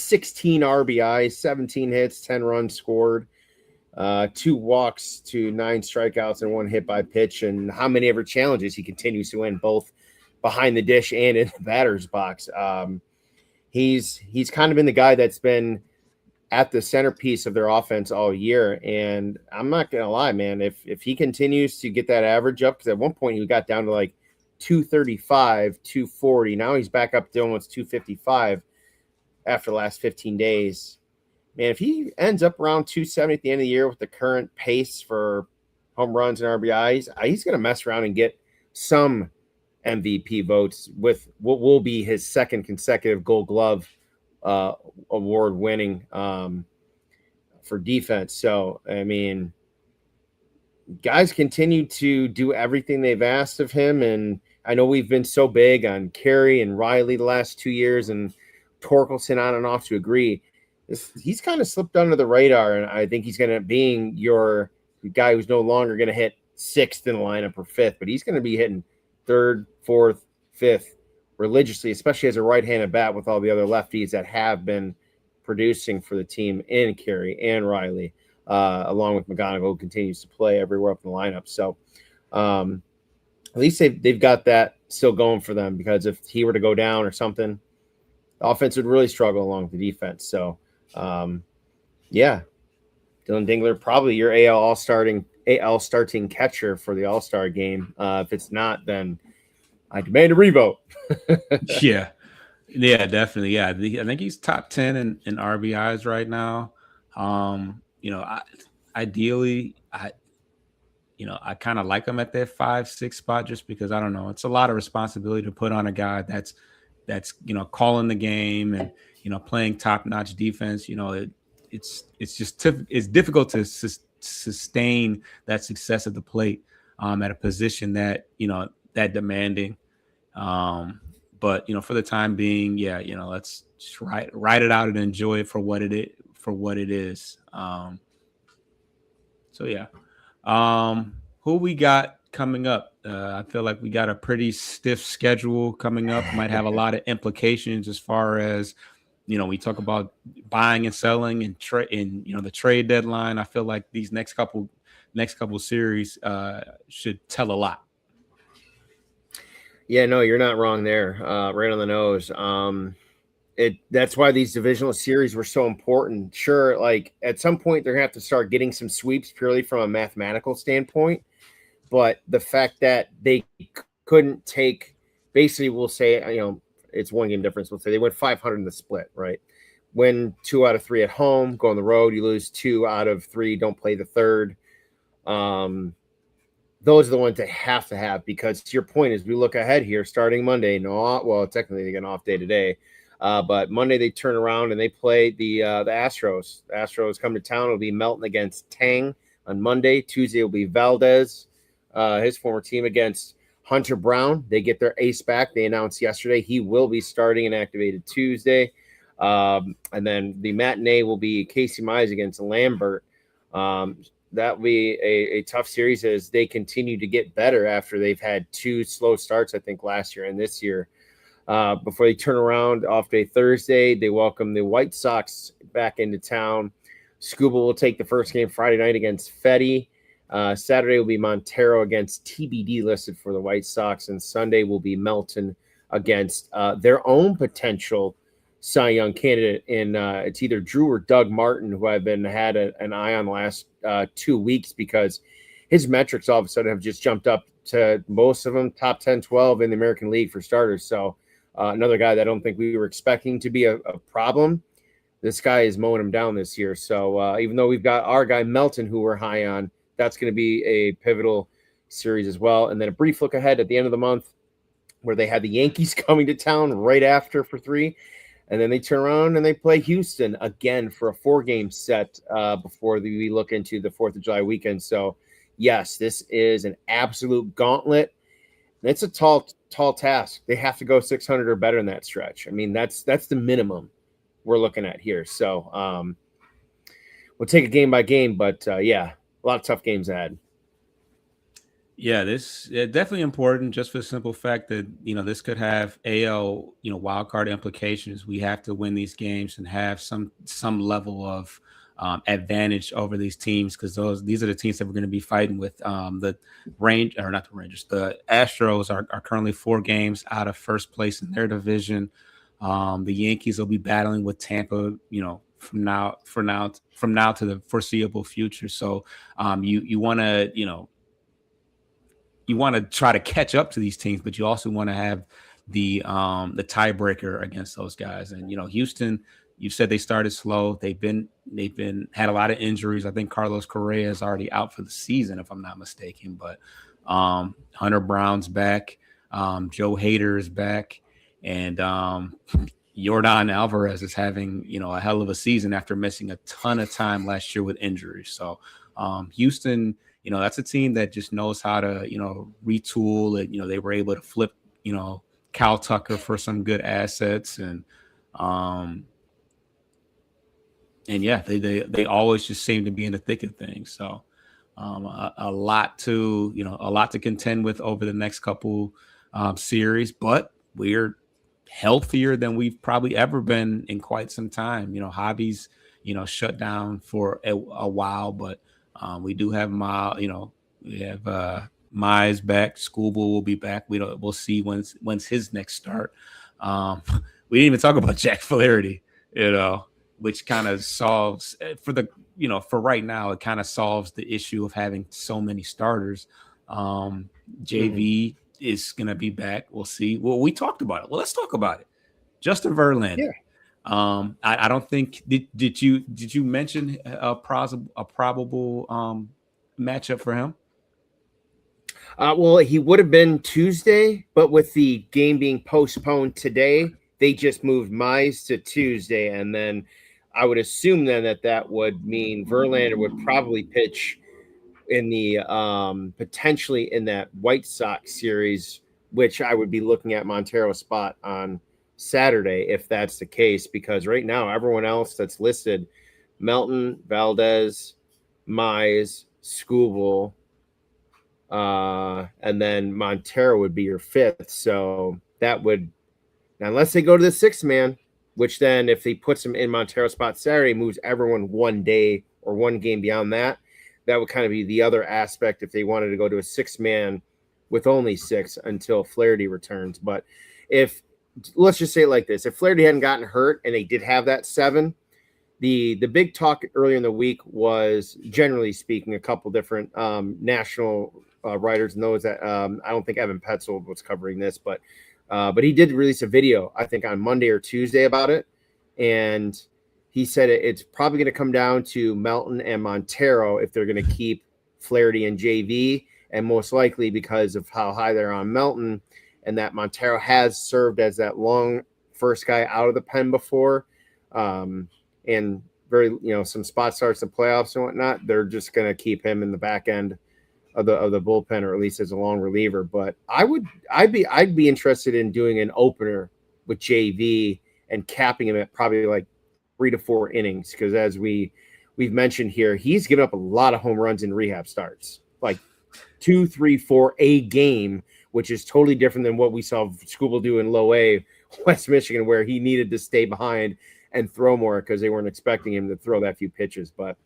16 RBIs, 17 hits, 10 runs scored, 2 walks to 9 strikeouts and 1 hit by pitch. And how many ever challenges he continues to win, both behind the dish and in the batter's box. He's kind of been the guy that's been at the centerpiece of their offense all year. And I'm not going to lie, man, if he continues to get that average up, because at one point he got down to like 235, 240. Now he's back up to almost 255 after the last 15 days. Man, if he ends up around 270 at the end of the year with the current pace for home runs and RBIs, he's going to mess around and get some MVP votes with what will be his second consecutive Gold Glove award winning for defense. So, I mean, guys continue to do everything they've asked of him. And I know we've been so big on Carey and Riley the last 2 years, and Torkelson on and off to agree. He's kind of slipped under the radar, and I think he's going to being your guy who's no longer going to hit 6th in the lineup or 5th, but he's going to be hitting 3rd, 4th, 5th religiously, especially as a right-handed bat with all the other lefties that have been producing for the team in Carey and Riley, along with McGonigal, who continues to play everywhere up in the lineup. So at least they've got that still going for them, because if he were to go down or something, the offense would really struggle along with the defense. So, yeah, Dylan Dingler, probably your AL starting catcher for the All-Star game. If it's not, then I demand a revote. Yeah, definitely. Yeah, I think he's top 10 in RBIs right now. Ideally, I kind of like him at that 5-6 spot, just because I don't know, it's a lot of responsibility to put on a guy that's calling the game and playing top-notch defense. It's difficult to sustain that success at the plate at a position that that demanding. But for the time being, let's just write it out and enjoy it for what it is. Who we got coming up? I feel like we got a pretty stiff schedule coming up. Might have a lot of implications as far as we talk about buying and selling and the trade deadline. I feel like these next couple series should tell a lot. Yeah, no, you're not wrong there. Right on the nose. That's why these divisional series were so important. Sure, like at some point they're gonna have to start getting some sweeps purely from a mathematical standpoint, but the fact that they couldn't take, basically, we'll say, it's 1 game difference. We'll say they went 500 in the split, right? Win 2 out of 3 at home, go on the road, you lose 2 out of 3, don't play the third. Those are the ones they have to have, because to your point, as we look ahead here, starting Monday, technically they get an off day today, but Monday they turn around and they play the Astros. The Astros come to town. It'll be Melton against Tang on Monday. Tuesday will be Valdez, his former team, against Hunter Brown. They get their ace back. They announced yesterday he will be starting and activated Tuesday. And then the matinee will be Casey Mize against Lambert. That will be a tough series as they continue to get better after they've had 2 slow starts, I think, last year and this year. Before they turn around off day Thursday, they welcome the White Sox back into town. Scuba will take the first game Friday night against Fetty. Saturday will be Montero against TBD listed for the White Sox, and Sunday will be Melton against their own potential Cy Young candidate in it's either Drew or Doug Martin, who I've had an eye on the last 2 weeks, because his metrics all of a sudden have just jumped up to most of them top 10, 12 in the American League for starters. So another guy that I don't think we were expecting to be a problem. This guy is mowing him down this year. So even though we've got our guy Melton, who we're high on, that's going to be a pivotal series as well. And then a brief look ahead at the end of the month, where they had the Yankees coming to town right after for 3. And then they turn around and they play Houston again for a 4-game set before we look into the 4th of July weekend. So, yes, this is an absolute gauntlet. It's a tall task. They have to go 600 or better in that stretch. I mean, that's the minimum we're looking at here. So, we'll take it game by game. But, a lot of tough games ahead. Yeah, this definitely important just for the simple fact that, this could have AL, wild card implications. We have to win these games and have some level of advantage over these teams, because these are the teams that we're going to be fighting with. The range or not the Rangers, the Astros are currently 4 games out of first place in their division. The Yankees will be battling with Tampa, from now to the foreseeable future. So you want to, try to catch up to these teams, but you also want to have the tiebreaker against those guys. And Houston, you said they started slow. They've been had a lot of injuries. I think Carlos Correa is already out for the season, if I'm not mistaken. But Hunter Brown's back, Joe Hader is back, and Yordan Alvarez is having a hell of a season after missing a ton of time last year with injuries. So Houston, that's a team that just knows how to, retool it. They were able to flip, Cal Tucker for some good assets. Um, and yeah, they always just seem to be in the thick of things. So a lot to contend with over the next couple series, but we're healthier than we've probably ever been in quite some time. Hobbies, shut down for a while, but we do have we have Mize back. Schoolboy will be back. We'll see when's his next start. We didn't even talk about Jack Flaherty, which kind of solves for right now. It kind of solves the issue of having so many starters. JV is going to be back. We'll see. Well, we talked about it. Well, let's talk about it. Justin Verlander. Yeah. I don't think did you mention a probable matchup for him? Well, he would have been Tuesday, but with the game being postponed today, they just moved Mize to Tuesday, and then I would assume then that would mean Verlander would probably pitch in the potentially in that White Sox series, which I would be looking at Montero's spot on Saturday if that's the case, because right now everyone else that's listed, Melton, Valdez, Mize, Skubal, and then Montero would be your fifth. So that would, unless they go to the 6-man, which then if he puts him in Montero's spot Saturday, moves everyone one day or one game beyond that. That would kind of be the other aspect if they wanted to go to a 6-man with only 6 until Flaherty returns. But if, let's just say it like this, if Flaherty hadn't gotten hurt and they did have that 7, the big talk earlier in the week was, generally speaking, a couple different national writers and those that I don't think Evan Petzold was covering this, but he did release a video, I think on Monday or Tuesday about it. And he said it's probably going to come down to Melton and Montero if they're going to keep Flaherty and JV, and most likely because of how high they're on Melton and that Montero has served as that long first guy out of the pen before, and very, some spot starts in playoffs and whatnot. They're just going to keep him in the back end of the bullpen, or at least as a long reliever. But I'd be interested in doing an opener with JV and capping him at probably like 3 to 4 innings, because as we've mentioned here, he's given up a lot of home runs in rehab starts, like 2, 3, 4 a game, which is totally different than what we saw Skubal do in Low A, West Michigan, where he needed to stay behind and throw more because they weren't expecting him to throw that few pitches. But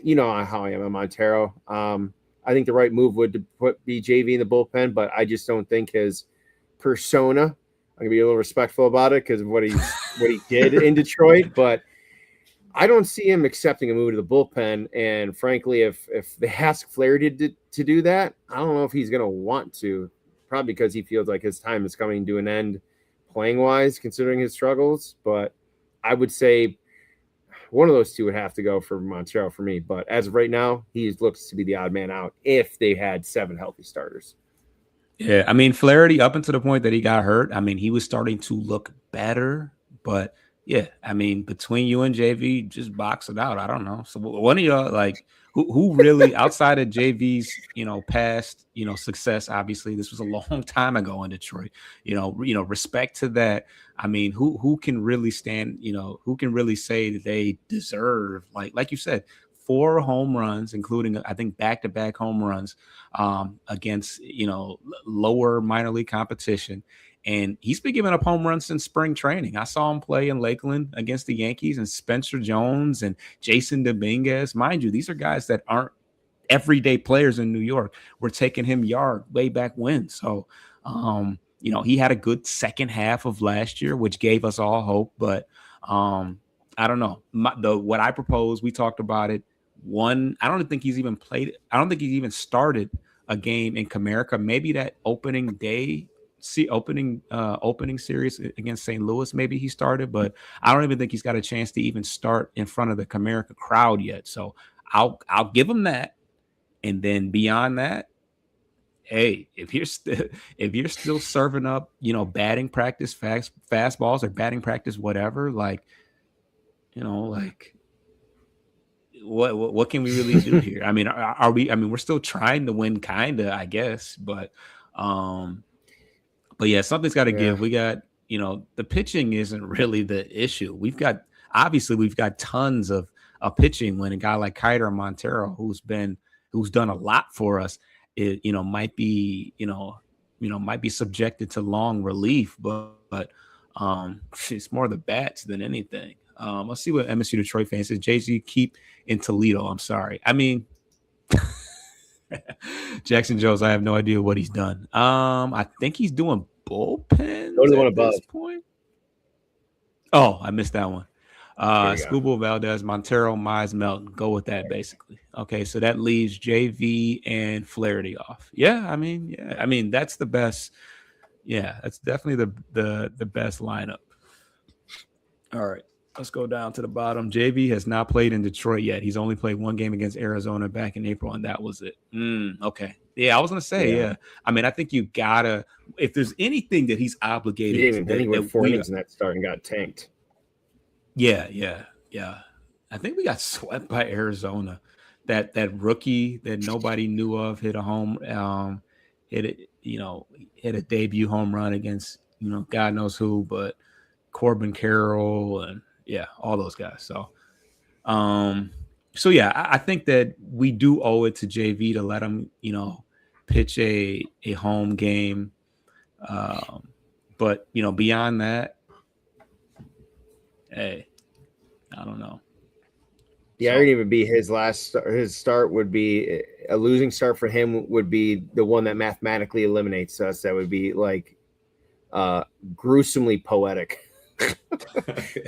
you know how I am on Montero. I think the right move would to be JV in the bullpen, but I just don't think his persona, I'm gonna be a little respectful about it because of what he did in Detroit, but I don't see him accepting a move to the bullpen. And frankly, if they ask Flaherty to do that, I don't know if he's gonna want to, probably because he feels like his time is coming to an end playing wise, considering his struggles. But I would say one of those two would have to go for Montero for me. But as of right now, he looks to be the odd man out if they had 7 healthy starters. Yeah, I mean, Flaherty, up until the point that he got hurt, I mean, he was starting to look better. But yeah, I mean, between you and JV, just box it out. I don't know. So one of y'all, like, who really, outside of JV's, past, success, obviously, this was a long time ago in Detroit, respect to that. I mean, who can really stand, who can really say that they deserve, like you said, 4 home runs, including I think back-to-back home runs against lower minor league competition. And he's been giving up home runs since spring training. I saw him play in Lakeland against the Yankees, and Spencer Jones and Jason Dominguez. Mind you, these are guys that aren't everyday players in New York. We're taking him yard way back when. So, he had a good second half of last year, which gave us all hope. But I don't know. What I proposed, we talked about it. I don't think he's even played. I don't think he's even started a game in Comerica. Maybe that opening series against St. Louis, maybe he started, but I don't even think he's got a chance to even start in front of the Comerica crowd yet. So I'll give him that. And then beyond that, hey, if you're still serving up, batting practice fastballs or batting practice whatever, like, what can we really do here? I mean, are we? I mean, we're still trying to win, kinda, I guess, but yeah, something's got to give. We got, the pitching isn't really the issue. We've got tons of pitching when a guy like Kiter Montero, who's done a lot for us, might be subjected to long relief, but it's more the bats than anything. Let's see what MSU Detroit fans says. Jay-Z, keep in Toledo. I'm sorry. I mean, Jackson Jones, I have no idea what he's done. I think he's doing bullpens at this point. Oh, I missed that one. Scooble, Valdez, Montero, Mize, Melton. Go with that, basically. Okay, so that leaves JV and Flaherty off. I mean that's the best. Yeah, that's definitely the best lineup. All right, let's go down to the bottom. JV has not played in Detroit yet. He's only played one game against Arizona back in April, and that was it. Okay. Yeah, I was gonna say, yeah. I mean, I think you gotta. If there's anything that he's obligated, then he went 4 innings in that start and got tanked. Yeah. I think we got swept by Arizona. That rookie that nobody knew of hit a home, hit a debut home run against God knows who, but Corbin Carroll and all those guys. So, I think that we do owe it to JV to let him pitch a home game. But beyond that, hey, I don't know. Yeah, it would even be his start would be a losing start for him would be the one that mathematically eliminates us. That would be like gruesomely poetic.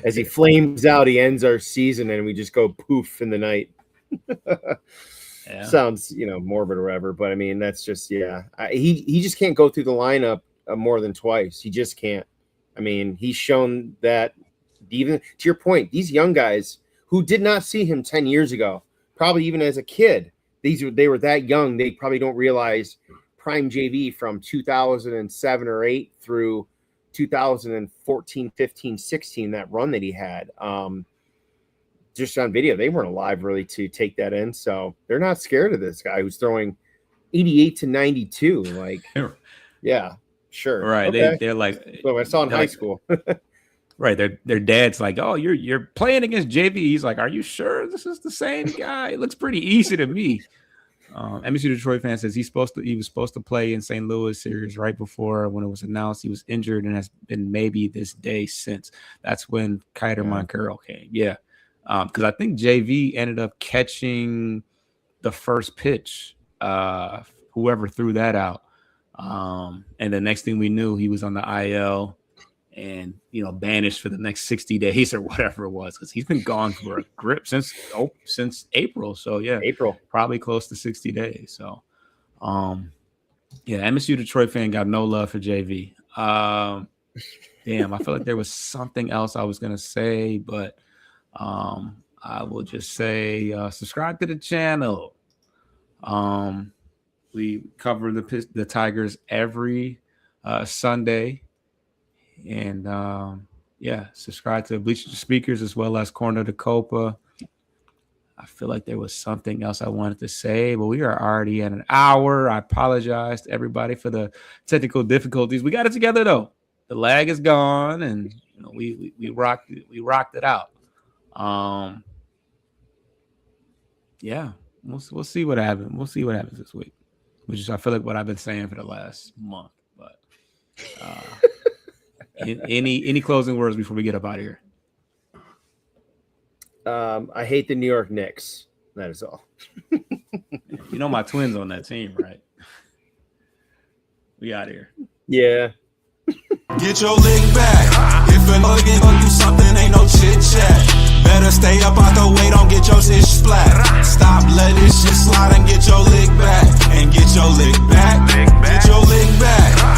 As he flames out, he ends our season and we just go poof in the night. Sounds morbid or whatever, but I mean that's just he just can't go through the lineup more than twice. He just can't. I mean, he's shown that. Even to your point, these young guys who did not see him 10 years ago, probably even as a kid, they were that young. They probably don't realize prime JV from 2007 or 8 through 2014, 15, 16, that run that he had. Just on video, they weren't alive really to take that in. So they're not scared of this guy who's throwing 88 to 92. Like, yeah, sure. Right. Okay. They're like, so I saw in high school. Right. Their dad's like, oh, you're playing against JV. He's like, are you sure this is the same guy? It looks pretty easy to me. MSU Detroit fan says he was supposed to play in St. Louis series right before when it was announced he was injured and has been maybe this day since. That's when Kiter Montero came. Yeah. Because I think JV ended up catching the first pitch, whoever threw that out. And the next thing we knew, he was on the IL and banished for the next 60 days or whatever it was, because he's been gone for a grip since April. So April, probably close to 60 days. So MSU Detroit fan got no love for JV. Damn, I feel like there was something else I was gonna say, but I will just say subscribe to the channel. We cover the Tigers every Sunday. And subscribe to Bleacher Speakers as well as Corner to Copa. I feel like there was something else I wanted to say, but we are already at an hour. I apologize to everybody for the technical difficulties. We got it together though. The lag is gone, and we rocked it out. Yeah, we'll see what happens. We'll see what happens this week, which is I feel like what I've been saying for the last month. But any closing words before we get up out of here? I hate the New York Knicks. That is all. You know my twins on that team, right? We out of here. Yeah. Get your lick back. If a nigga gon' do something, ain't no chit chat. Better stay up out the way, don't get your shit splat. Stop, let this shit slide and get your lick back. And get your lick back.